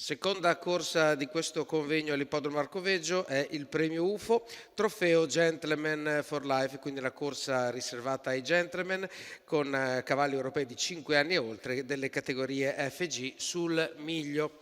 Seconda corsa di questo convegno all'Ippodromo Arcoveggio è il premio UFO, trofeo Gentleman for Life, quindi la corsa riservata ai gentleman con cavalli europei di 5 anni e oltre delle categorie FG sul miglio.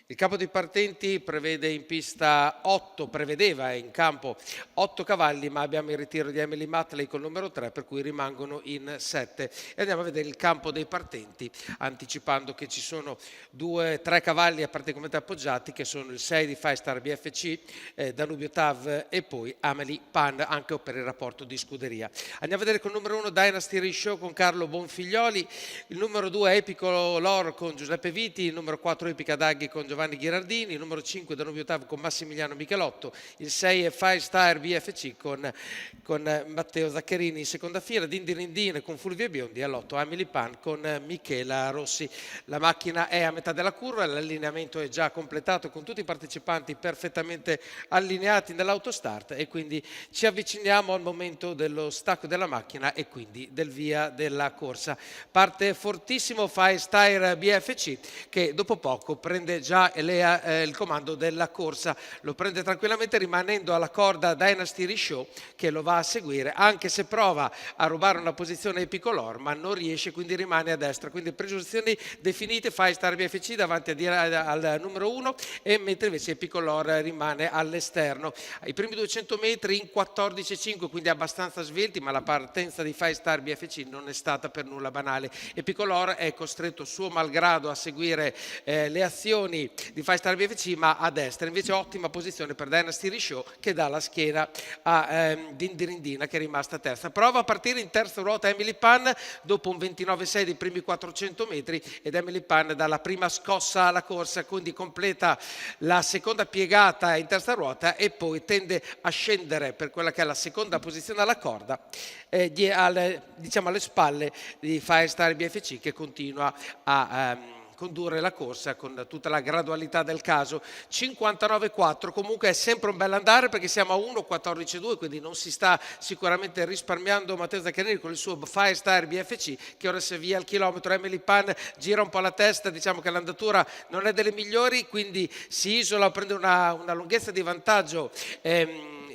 Il campo dei partenti prevede in pista 8, prevedeva in campo 8 cavalli, ma abbiamo il ritiro di Emily Matley col numero 3, per cui rimangono in 7. E andiamo a vedere il campo dei partenti, anticipando che ci sono 2-3 cavalli praticamente appoggiati, che sono il 6 di Five Star BFC, Danubio Tav e poi Amelie Pan, anche per il rapporto di scuderia. Andiamo a vedere con il numero 1 Dynasty Rishow con Carlo Bonfiglioli, il numero 2 Epico Lore con Giuseppe Viti, il numero 4 Epica Daghi con Giovanni Ghirardini, il numero 5 Danubio Tav con Massimiliano Michelotto, il 6 è Five Star BFC con Matteo Zaccherini in seconda fila, Dindirindine con Fulvio Biondi, all'8 Amelie Pan con Michela Rossi. La macchina è a metà della curva, l'allineamento è già completato con tutti i partecipanti perfettamente allineati nell'autostart e quindi ci avviciniamo al momento dello stacco della macchina e quindi del via della corsa. Parte fortissimo Five Star BFC che dopo poco prende già il comando della corsa, lo prende tranquillamente rimanendo alla corda Dynasty Rishow che lo va a seguire, anche se prova a rubare una posizione Epicolor ma non riesce, quindi rimane a destra, quindi posizioni definite Five Star BFC davanti al numero 1 e mentre invece Epicolor rimane all'esterno. Ai primi 200 metri in 14,5, quindi abbastanza svelti, ma la partenza di Five Star BFC non è stata per nulla banale. Epicolor è costretto suo malgrado a seguire le azioni di Five Star BFC ma a destra, invece ottima posizione per Dynasty Rishow che dà la schiena a Dindirindina che è rimasta terza. Prova a partire in terza ruota Emily Pan dopo un 29,6 dei primi 400 metri ed Emily Pan dà la prima scossa alla corsa, quindi completa la seconda piegata in terza ruota e poi tende a scendere per quella che è la seconda posizione alla corda, diciamo alle spalle di Five Star BFC che continua a condurre la corsa con tutta la gradualità del caso. 59,4 comunque è sempre un bel andare perché siamo a 1,14,2, quindi non si sta sicuramente risparmiando Matteo Zaccherini con il suo Five Star BFC che ora si avvia al chilometro. Emily Pan gira un po' la testa, diciamo che l'andatura non è delle migliori, quindi si isola, prende una lunghezza di vantaggio.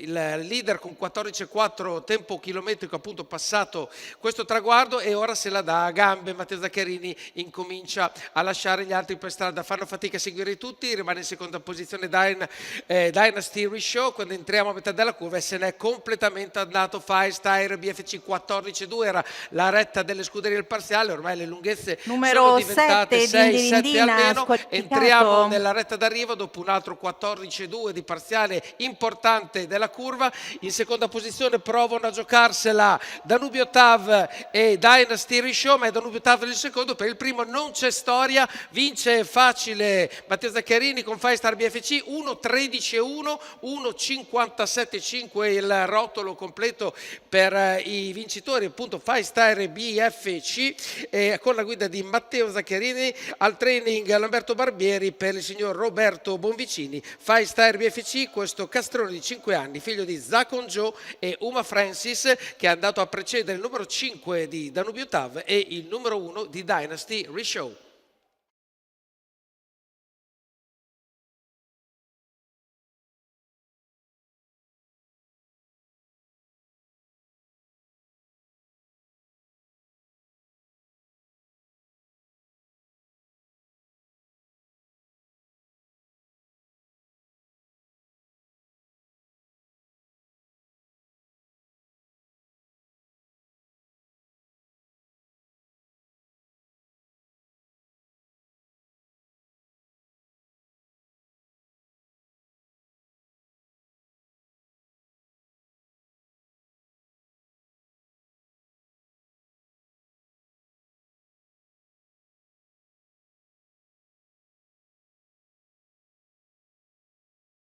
Il leader con 14,4 tempo chilometrico appunto passato questo traguardo e ora se la dà a gambe. Matteo Zaccherini incomincia a lasciare gli altri per strada, fanno fatica a seguire tutti, rimane in seconda posizione Dynasty Rishow quando entriamo a metà della curva e se n'è completamente andato Five Star BFC. 14,2 era la retta delle scuderie del parziale, ormai le lunghezze sono diventate 6-7 almeno, entriamo nella retta d'arrivo dopo un altro 14,2 di parziale importante della curva. In seconda posizione provano a giocarsela Danubio Tav e Dynasty Rishow, ma è Danubio Tav il secondo, per il primo non c'è storia, vince facile Matteo Zaccherini con Five Star BFC 1,13,1, 1,57,5 il rotolo completo per i vincitori appunto Five Star BFC con la guida di Matteo Zaccherini, al training Lamberto Barbieri per il signor Roberto Bonvicini. Five Star BFC, questo castrone di 5 anni, figlio di Zacon Joe e Uma Francis, che è andato a precedere il numero 5 di Danubio Tav e il numero 1 di Dynasty Rishow.